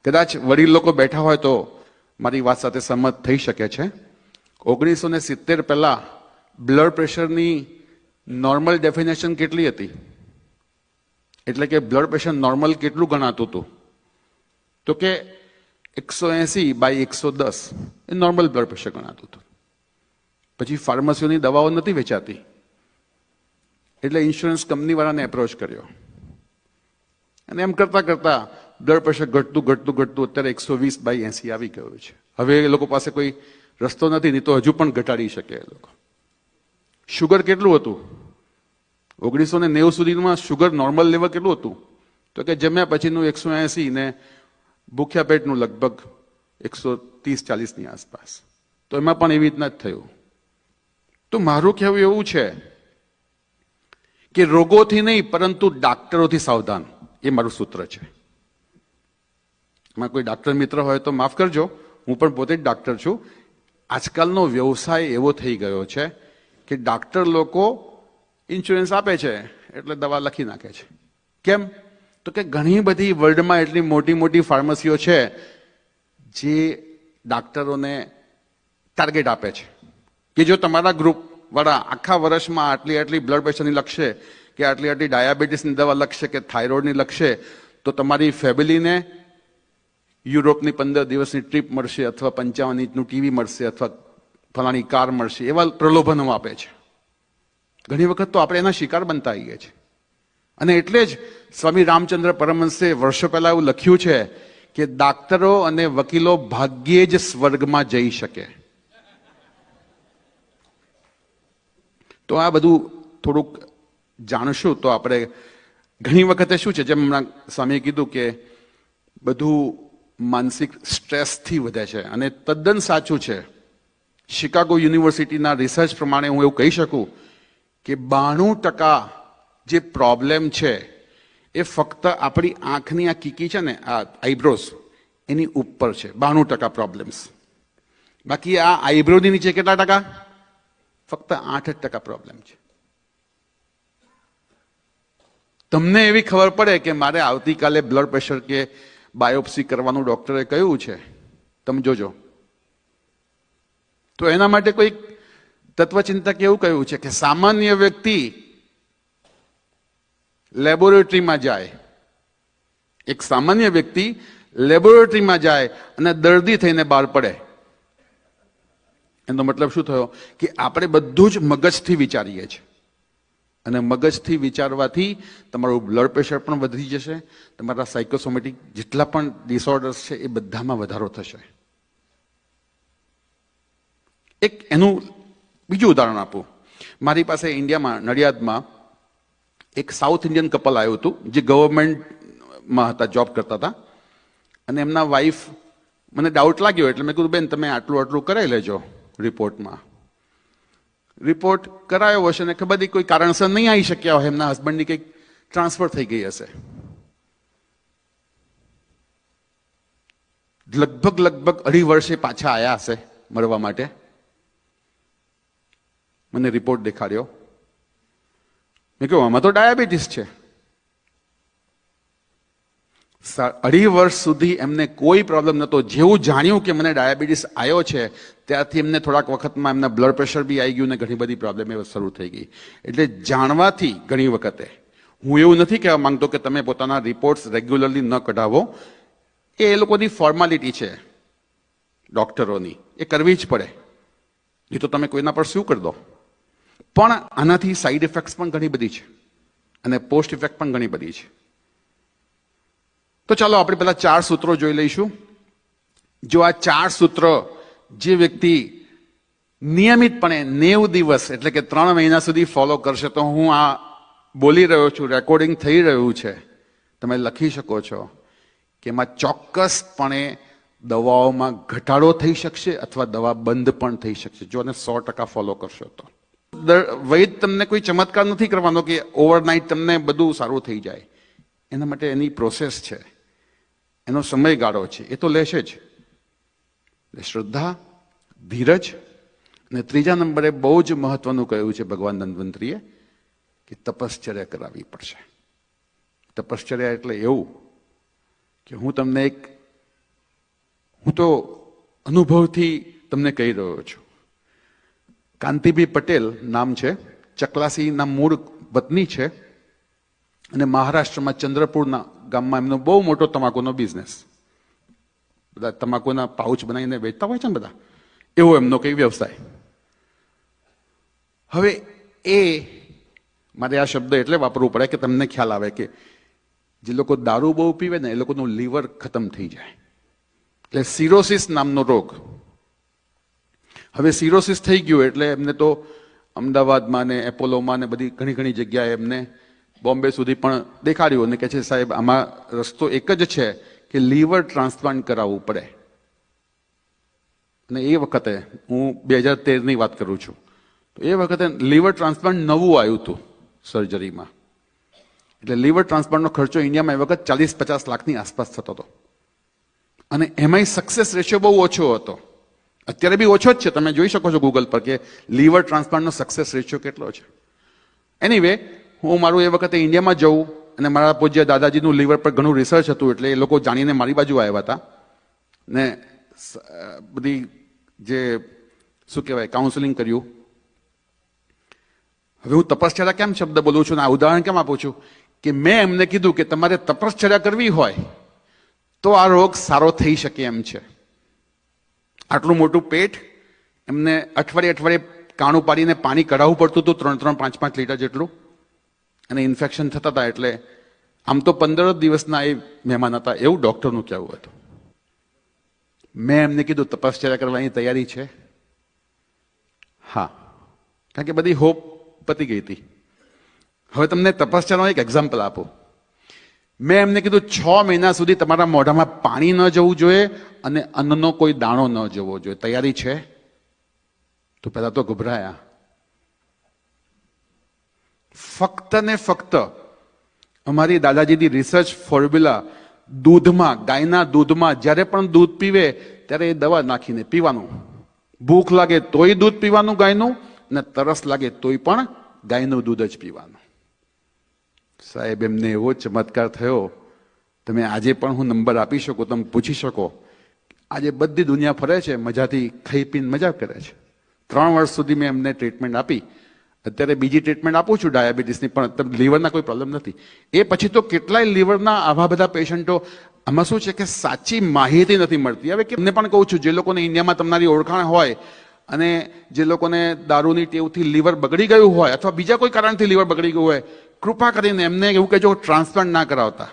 કદાચ વડીલ લોકો બેઠા હોય તો મારી વાત સાથે સંમત થઈ શકે છે. 1970 પહેલા બ્લડ પ્રેશરની નોર્મલ ડેફિનેશન કેટલી હતી? એટલે કે બ્લડ પ્રેશર નોર્મલ કેટલું ગણાતું હતું? તો કે 180/110 એ નોર્મલ બ્લડ પ્રેશર ગણાતું હતું. પછી ફાર્મસીઓની દવાઓ નથી વેચાતી એટલે ઇન્સ્યોરન્સ કંપનીવાળાને એપ્રોચ કર્યો અને એમ કરતા કરતા બ્લડ પ્રેશર ઘટતું અત્યારે 120/80 આવી ગયું છે. હવે એ લોકો પાસે કોઈ રસ્તો નથી, નહીં તો હજુ પણ ઘટાડી શકે એ લોકો. શુગર કેટલું હતું 1990 સુધીમાં? શુગર નોર્મલ લેવલ કેટલું હતું? તો કે જમ્યા પછીનું 180 ને ભૂખ્યા પેટનું લગભગ 130-40ની આસપાસ. તો એમાં પણ એવી રીતના જ થયું. તો મારું કહેવું એવું છે કે રોગોથી નહીં પરંતુ ડાક્ટરોથી સાવધાન, એ મારું સૂત્ર છે. એમાં કોઈ ડાક્ટર મિત્ર હોય તો માફ કરજો, હું પણ પોતે જ ડાક્ટર છું. આજકાલનો વ્યવસાય એવો થઈ ગયો છે કે ડાક્ટર લોકો ઇન્સ્યોરન્સ આપે છે એટલે દવા લખી નાખે છે. કેમ? તો કે ઘણી બધી વર્લ્ડમાં એટલી મોટી મોટી ફાર્મસીઓ છે જે ડાક્ટરોને ટાર્ગેટ આપે છે કે જો તમારા ગ્રુપ વાળા આખા વર્ષમાં આટલી બ્લડ પ્રેશરની લખશે કે આટલી ડાયાબિટીસની દવા લખશે કે થાઇરોઇડની લખશે તો તમારી ફેમિલીને યુરોપની 15 દિવસની ટ્રીપ મળશે અથવા 55 ઇંચનું ટીવી મળશે અથવા ફલાણી કાર મળશે, એવા પ્રલોભનો આપે છે. ઘણી વખત તો આપણે એના શિકાર બનતા આવીએ છીએ. અને એટલે જ સ્વામી રામચંદ્ર પરમહંસે વર્ષો પહેલા એવું લખ્યું છે કે ડાક્ટરો અને વકીલો ભાગ્યે જ સ્વર્ગમાં જઈ શકે. તો આ બધું થોડુંક જાણશું તો આપણે ઘણી વખતે શું છે, જેમ હમણાં સ્વામીએ કીધું કે બધું માનસિક સ્ટ્રેસથી વધે છે અને તદ્દન સાચું છે. શિકાગો યુનિવર્સિટીના રિસર્ચ પ્રમાણે હું એવું કહી શકું કે 92% જે પ્રોબ્લેમ છે એ ફક્ત આપણી આંખની આ કીકી છે ને, આ આઈબ્રોઝ, એની ઉપર છે. 92% પ્રોબ્લેમ્સ. બાકી આ આઈબ્રોની નીચે કેટલા ટકા? ફક્ત 8% પ્રોબ્લેમ છે. તમને એવી ખબર પડે કે મારે આવતીકાલે બ્લડ પ્રેશર કે બાયોપ્સી કરવાનું ડોક્ટરે કહ્યું છે, તમે જોજો. તો એના માટે કોઈ તત્વચિંતક એવું કહ્યું છે કે સામાન્ય વ્યક્તિ લેબોરેટરીમાં જાય, એક સામાન્ય વ્યક્તિ લેબોરેટરીમાં જાય અને દર્દી થઈને બહાર પડે. એનો મતલબ શું થયો કે આપણે બધું જ મગજથી વિચારીએ છીએ અને મગજથી વિચારવાથી તમારું બ્લડ પ્રેશર પણ વધી જશે, તમારા સાયકોસોમેટિક જેટલા પણ ડિસઓર્ડર્સ છે એ બધામાં વધારો થશે. એક એનું બીજું ઉદાહરણ આપું. મારી પાસે ઇન્ડિયામાં નડિયાદમાં એક સાઉથ ઇન્ડિયન કપલ આવ્યું હતું જે ગવર્મેન્ટમાં હતા, જોબ કરતા હતા. અને એમના વાઈફ, મને ડાઉટ લાગ્યો એટલે મેં કીધું બેન તમે આટલું કરાવી લેજો રિપોર્ટમાં. રિપોર્ટ કરાયો હશે ને ખબર નહીં કોઈ કારણસર નહીં આવી શક્યા હોય, એમના હસબન્ડની કંઈક ટ્રાન્સફર થઈ ગઈ હશે. લગભગ 2.5 વર્ષે પાછા આવ્યા હશે મળવા માટે. મને રિપોર્ટ દેખાડ્યો. મેં કહ્યું આમાં તો ડાયાબિટીસ છે. 2.5 વર્ષ સુધી એમને કોઈ પ્રોબ્લેમ નહોતો. જેવું જાણ્યું કે મને ડાયાબિટીસ આવ્યો છે ત્યારથી એમને થોડાક વખતમાં એમના બ્લડ પ્રેશર બી આવી ગયું ને ઘણી બધી પ્રોબ્લેમ એ શરૂ થઈ ગઈ. એટલે જાણવાથી ઘણી વખતે, હું એવું નથી કહેવા માંગતો કે તમે પોતાના રિપોર્ટ્સ રેગ્યુલરલી ન કઢાવો, એ લોકોની ફોર્માલિટી છે ડોક્ટરોની, એ કરવી જ પડે. એ તો તમે કોઈના પર શું કરી દો. પણ આનાથી સાઈડ ઇફેક્ટ્સ પણ ઘણી બધી છે અને પોસ્ટ ઇફેક્ટ પણ ઘણી બધી છે. તો ચાલો આપણે પેલા 4 સૂત્રો જોઈ લઈશું. જો આ 4 સૂત્ર જે વ્યક્તિ નિયમિતપણે 90 દિવસ એટલે કે 3 મહિના સુધી ફોલો કરશે, તો હું આ બોલી રહ્યો છું, રેકોર્ડિંગ થઈ રહ્યું છે, તમે લખી શકો છો કે એમાં ચોક્કસપણે દવાઓમાં ઘટાડો થઈ શકશે અથવા દવા બંધ પણ થઈ શકશે જો એને 100% ફોલો કરશો તો. વૈદ તમને કોઈ ચમત્કાર નથી કરવાનો કે ઓવરનાઇટ તમને બધું સારું થઈ જાય. એના માટે એની પ્રોસેસ છે, એનો સમયગાળો છે, એ તો લેશે જ. શ્રદ્ધા, ધીરજ અને 3જા નંબરે બહુ જ મહત્વનું કહ્યું છે ભગવાન ધન્વંતરીએ કે તપશ્ચર્યા કરાવવી પડશે. તપશ્ચર્યા એટલે એવું કે હું તમને એક હું તો અનુભવથી તમને કહી રહ્યો છું. કાંતિભાઈ પટેલ નામ છે, ચકલાસીના મૂળ વતની છે અને મહારાષ્ટ્રમાં ચંદ્રપુરના ગામમાં એમનો બહુ મોટો તમાકુનો બિઝનેસ, બધા તમાકુના પાઉચ બનાવીને વેચતા હોય છે ને બધા, એવો એમનો કંઈ વ્યવસાય. હવે એ મારે આ શબ્દ એટલે વાપરવું પડે કે તમને ખ્યાલ આવે કે જે લોકો દારૂ બહુ પીવે ને એ લોકોનું લીવર ખતમ થઈ જાય, એટલે સિરોસિસ નામનો રોગ. હવે સિરોસિસ થઈ ગયું એટલે એમને તો અમદાવાદમાં ને એપોલોમાં ને બધી ઘણી જગ્યાએ એમને બોમ્બે સુધી પણ દેખાડ્યું અને કહે છે સાહેબ આમાં રસ્તો એક જ છે કે લીવર ટ્રાન્સપ્લાન્ટ કરાવવું પડે. અને એ વખતે હું 2013ની વાત કરું છું, તો એ વખતે લીવર ટ્રાન્સપ્લાન્ટ નવું આવ્યું હતું સર્જરીમાં, એટલે લીવર ટ્રાન્સપ્લાન્ટનો ખર્ચો ઇન્ડિયામાં એ વખત 40-50 લાખની આસપાસ થતો હતો અને એમાંય સક્સેસ રેશિયો બહુ ઓછો હતો. અત્યારે બી ઓછો જ છે, તમે જોઈ શકો છો ગૂગલ પર કે લીવર ટ્રાન્સપ્લાન્ટનો સક્સેસ રેશિયો કેટલો છે. એનીવે હું મારું એ વખતે ઇન્ડિયામાં જવું અને મારા પૂજ્ય દાદાજીનું લીવર પર ઘણું રિસર્ચ હતું એટલે એ લોકો જાણીને મારી બાજુ આવ્યા હતા ને બધી જે શું કહેવાય કાઉન્સેલિંગ કર્યું. હવે હું તપશ્ચર્યા કેમ શબ્દ બોલું છું ને આ ઉદાહરણ કેમ આપું છું કે મેં એમને કીધું કે તમારે તપશ્ચર્યા કરવી હોય તો આ રોગ સારો થઈ શકે એમ છે. આટલું મોટું પેટ, એમને અઠવાડિયે કાણું પાડીને પાણી કઢાવવું પડતું હતું 3-3, 5-5 લીટર જેટલું, અને ઇન્ફેક્શન થતા હતા. એટલે આમ તો 15 દિવસના એ મહેમાન હતા એવું ડૉક્ટરનું કહેવું હતું. મેં એમને કીધું તપશ્ચર્યા કરવાની તૈયારી છે? હા, કારણ કે બધી હોપ પતી ગઈ હતી. હવે તમને તપશ્ચર્યાનો એક એક્ઝામ્પલ આપું. મેં એમને કીધું 6 મહિના સુધી તમારા મોઢામાં પાણી ન જવું જોઈએ અને અન્નનો કોઈ દાણો ન જવો જોઈએ. તૈયારી છે? તો પહેલા તો ગભરાયા. ફક્ત ને ફક્ત અમારી દાદાજીની રિસર્ચ ફોર્મ્યુલા, દૂધમાં, ગાયના દૂધમાં જ્યારે પણ દૂધ પીવે ત્યારે એ દવા નાખીને પીવાનું. ભૂખ લાગે તોય દૂધ પીવાનું ગાયનું, ને તરસ લાગે તોય પણ ગાયનું દૂધ જ પીવાનું. સાહેબ એમને એવો ચમત્કાર થયો, તમે આજે પણ હું નંબર આપી શકું, તમે પૂછી શકો. આજે બધી દુનિયા ફરે છે, મજાથી ખાઈ પીને મજા કરે છે. 3 વર્ષ સુધી મેં એમને ટ્રીટમેન્ટ આપી. અત્યારે બીજી ટ્રીટમેન્ટ આપું છું ડાયાબિટીસની, પણ લીવરના કોઈ પ્રોબ્લેમ નથી. એ પછી તો કેટલાય લીવરના આવા બધા પેશન્ટો. આમાં શું છે કે સાચી માહિતી નથી મળતી. હવે કે એમને પણ કહું છું, જે લોકોને ઇન્ડિયામાં તમારી ઓળખાણ હોય અને જે લોકોને દારૂની ટેવથી લીવર બગડી ગયું હોય અથવા બીજા કોઈ કારણથી લીવર બગડી ગયું હોય, કૃપા કરીને એમને એવું કહેજો ટ્રાન્સપ્લાન્ટ ના કરાવતા.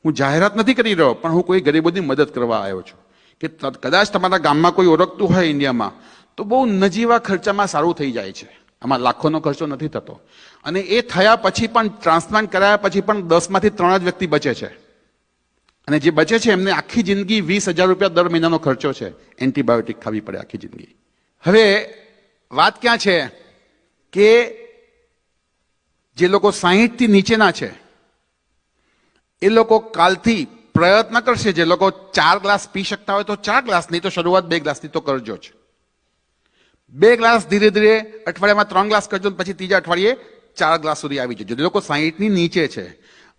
હું જાહેરાત નથી કરી રહ્યો, પણ હું કોઈ ગરીબોની મદદ કરવા આવ્યો છું કે કદાચ તમારા ગામમાં કોઈ ઓળખતું હોય ઇન્ડિયામાં તો બહુ નજીવા ખર્ચામાં સારું થઈ જાય છે. આમાં લાખોનો ખર્ચો નથી થતો. અને એ થયા પછી પણ, ટ્રાન્સપ્લાન્ટ કરાયા પછી પણ 10માંથી 3 જ વ્યક્તિ બચે છે. અને જે બચે છે એમને આખી જિંદગી 20,000 રૂપિયા દર મહિનાનો ખર્ચો છે. એન્ટીબાયોટિક ખાવી પડે આખી જિંદગી. હવે વાત ક્યાં છે કે જે લોકો 60થી નીચેના છે એ લોકો કાલથી પ્રયત્ન કરશે. જે લોકો 4 ગ્લાસ પી શકતા હોય તો 4 ગ્લાસ, નહીં તો શરૂઆત 2 ગ્લાસથી તો કરજો જ. 2 ગ્લાસ ધીરે ધીરે અઠવાડિયામાં 3 ગ્લાસ કરજો, પછી ત્રીજા અઠવાડિયે 4 ગ્લાસ સુધી આવી જજો. જે લોકો 60ની નીચે છે.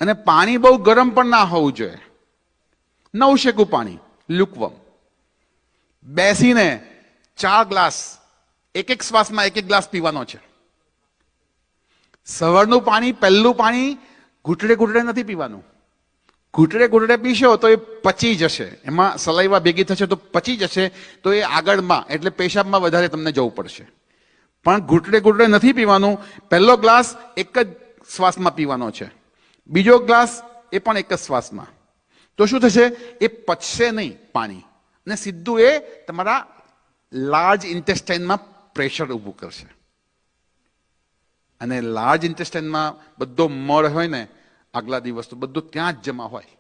અને પાણી બહુ ગરમ પણ ના હોવું જોઈએ, નવશેકું પાણી, લ્યુકવમ. બેસીને 4 ગ્લાસ, એક શ્વાસમાં 1 ગ્લાસ પીવાનો છે. સવારનું પાણી, પહેલું પાણી ઘૂંટડે નથી પીવાનું. ઘૂંટડે પીશો તો એ પચી જશે, એમાં સલાઈવા ભેગી થશે તો પચી જશે, તો એ આગળમાં એટલે પેશાબમાં વધારે તમને જવું પડશે. પણ ઘૂંટડે નથી પીવાનું. પહેલો ગ્લાસ એક જ શ્વાસમાં પીવાનો છે, બીજો ગ્લાસ એ પણ એક જ શ્વાસમાં. તો શું થશે? એ પચશે નહીં પાણી, અને સીધું એ તમારા લાર્જ ઇન્ટેસ્ટાઇનમાં પ્રેશર ઊભું કરશે. અને લાર્જ ઇન્ટેસ્ટાઇનમાં બધો મળ હોય ને આગલા દિવસ તો બધું ત્યાં જ જમા હોય.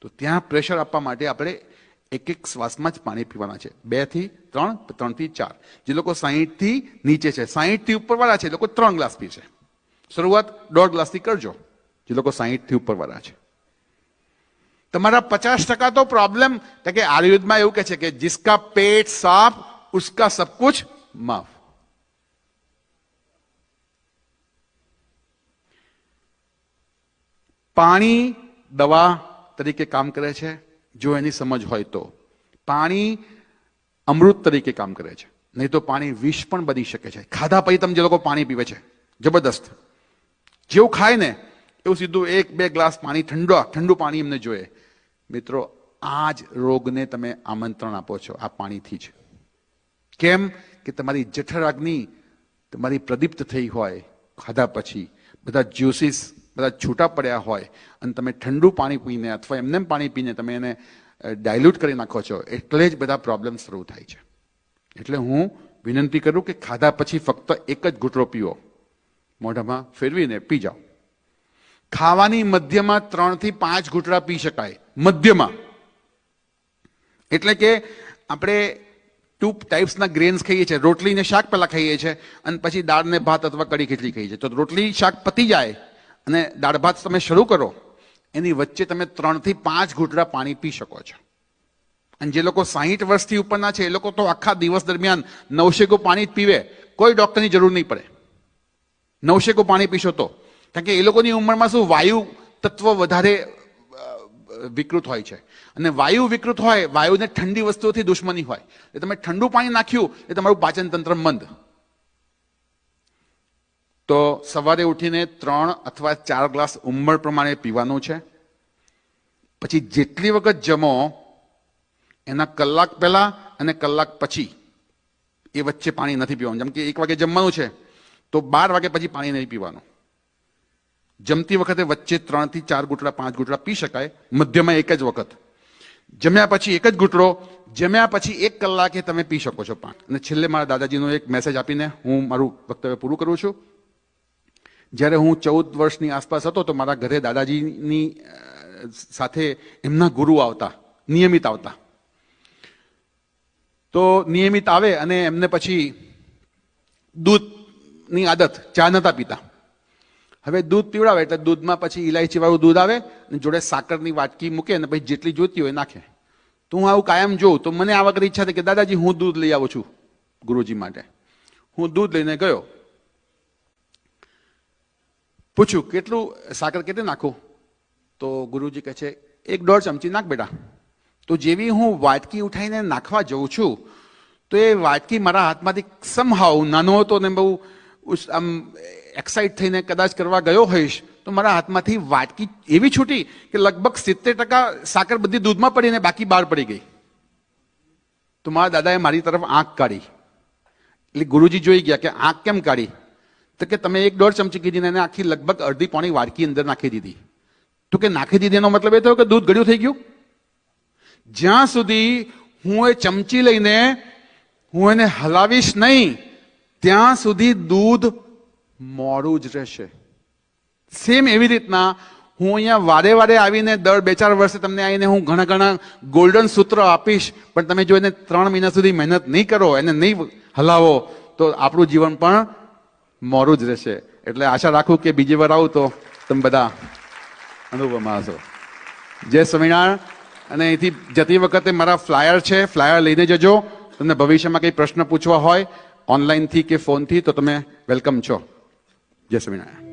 તો ત્યાં પ્રેશર આપવા માટે આપણે એક શ્વાસમાં જ પાણી પીવાના છે. 2 થી 3, 3 થી 4. જે લોકો 60થી નીચે છે, 60થી ઉપરવાળા છે, એ લોકો 3 ગ્લાસ પીશે. શરૂઆત 1.5 ગ્લાસથી કરજો, જે લોકો 60થી ઉપરવાળા છે. તમારા 50% તો પ્રોબ્લેમ, કે આયુર્વેદમાં એવું કહે છે કે જિસકા પેટ સાફ ઉસકા સબ કુછ માફ. પાણી દવા તરીકે કામ કરે છે જો એની સમજ હોય તો. પાણી અમૃત તરીકે કામ કરે છે, નહીં તો પાણી વિષ પણ બની શકે છે. ખાધા પછી તમે જે લોકો પાણી પીવે છે જબરદસ્ત, જેવું ખાય ને એવું સીધું 1-2 ગ્લાસ પાણી ઠંડુ પાણી એમને જોઈએ. મિત્રો, આ જ રોગને તમે આમંત્રણ આપો છો આ પાણીથી જ. કેમ કે તમારી જઠરાગ્નિ તમારી પ્રદીપ્ત થઈ હોય, ખાધા પછી બધા જ્યુસીસ બધા છૂટા પડ્યા હોય અને તમે ઠંડુ પાણી પીને અથવા એમને પાણી પીને તમે એને ડાયલ્યુટ કરી નાખો છો, એટલે જ બધા પ્રોબ્લેમ શરૂ થાય છે. એટલે હું વિનંતી કરું કે ખાધા પછી ફક્ત એક જ ઘૂંટડો પીવો, મોઢામાં ફેરવીને પી જાઓ. ખાવાની મધ્યમાં 3 થી 5 ઘૂંટડા પી શકાય, મધ્યમાં. એટલે કે આપણે 2 ટાઈપ્સના ગ્રેન્સ ખાઈએ છીએ. રોટલી ને શાક પહેલા ખાઈએ છીએ અને પછી દાળ ને ભાત અથવા કઢી ખીચડી ખાઈએ છીએ. તો રોટલી શાક પતી જાય અને દાળ ભાત તમે શરૂ કરો, એની વચ્ચે તમે 3 થી 5 ઘૂંટડા પાણી પી શકો છો. અને જે લોકો 60 વર્ષથી ઉપરના છે એ લોકો તો આખા દિવસ દરમિયાન 900 પાણી જ પીવે, કોઈ ડોક્ટરની જરૂર નહીં પડે. 900 પાણી પીશો તો, કારણ કે એ લોકોની ઉંમરમાં શું વાયુ તત્વ વધારે વિકૃત હોય છે, અને વાયુ વિકૃત હોય, વાયુને ઠંડી વસ્તુઓથી દુશ્મની હોય. એટલે તમે ઠંડુ પાણી નાખ્યું એ તમારું પાચન તંત્ર મંદ. તો સવારે ઉઠીને 3 અથવા 4 ગ્લાસ ઉંમર પ્રમાણે પીવાનું છે. પછી જેટલી વખત જમો એના કલાક પહેલા અને કલાક પછી એ વચ્ચે પાણી નથી પીવાનું. જેમ કે 1 વાગે જમવાનું છે તો 12 વાગે પછી પાણી નહીં પીવાનું. જમતી વખતે વચ્ચે 3 થી 4 ઘૂંટડા 5 ઘૂંટડા પી શકાય, મધ્યમાં એક જ વખત. જમ્યા પછી એક જ ઘૂંટડો, જમ્યા પછી 1 કલાકે તમે પી શકો છો પાણી. અને છેલ્લે મારા દાદાજીનો એક મેસેજ આપીને હું મારું વક્તવ્ય પૂરું કરું છું. જ્યારે હું 14 વર્ષની આસપાસ હતો તો મારા ઘરે દાદાજીની સાથે એમના ગુરુ આવતા, નિયમિત આવતા. તો નિયમિત આવે અને એમને પછી દૂધની આદત, ચા નતા પીતા. હવે દૂધ પીવડાવે એટલે દૂધમાં પછી ઇલાયચી વાળું દૂધ આવે અને જોડે સાકરની વાટકી મૂકે અને પછી જેટલી જોઈતી હોય નાખે. તો હું આવું કાયમ જોઉં તો મને આ વખતે ઈચ્છા થઈ કે દાદાજી હું દૂધ લઈ આવું છું ગુરુજી માટે. હું દૂધ લઈને ગયો, પૂછ્યું કેટલું સાકર કેટલી નાખું? તો ગુરુજી કહે છે 1-1.5 ચમચી નાખ બેટા. તો જેવી હું વાટકી ઉઠાઈને નાખવા જઉં છું તો એ વાટકી મારા હાથમાંથી સમહાવ, નાનો હતો ને બહુ આમ એક્સાઇટ થઈને કદાચ કરવા ગયો હોઈશ તો મારા હાથમાંથી વાટકી એવી છૂટી કે લગભગ 70% સાકર બધી દૂધમાં પડીને બાકી બહાર પડી ગઈ. તો મારા દાદાએ મારી તરફ આંખ કાઢી. એટલે ગુરુજી જોઈ ગયા કે આંખ કેમ કાઢી? તો કે તમે 1-1.5 ચમચી કીધી ને એને આખી લગભગ અડધી પોણી વાટકી અંદર નાખી દીધી. તો કે નાખી દીધી એનો મતલબ એ થયો કે દૂધ ગળ્યું થઈ ગયું? જ્યાં સુધી હું એ ચમચી લઈને હું એને હલાવીશ નહીં ત્યાં સુધી દૂધ મોડું જ રહેશે. સેમ એવી રીતના હું અહીંયા વારે વારે આવીને દર 2-4 વર્ષે તમને આવીને હું ઘણા ગોલ્ડન સૂત્ર આપીશ, પણ તમે જો એને 3 મહિના સુધી મહેનત નહીં કરો, એને નહીં હલાવો તો આપણું જીવન પણ મોડું જ રહેશે. એટલે આશા રાખું કે બીજી વાર આવું તો તમે બધા અનુભવમાં હશો. જય સ્વામિનારાયણ. અને અહીંથી જતી વખતે મારા ફ્લાયર છે, ફ્લાયર લઈને જજો. તમને ભવિષ્યમાં કંઈ પ્રશ્ન પૂછવા હોય ઓનલાઈનથી કે ફોનથી તો તમે વેલકમ છો. જય સ્વામિનારાયણ.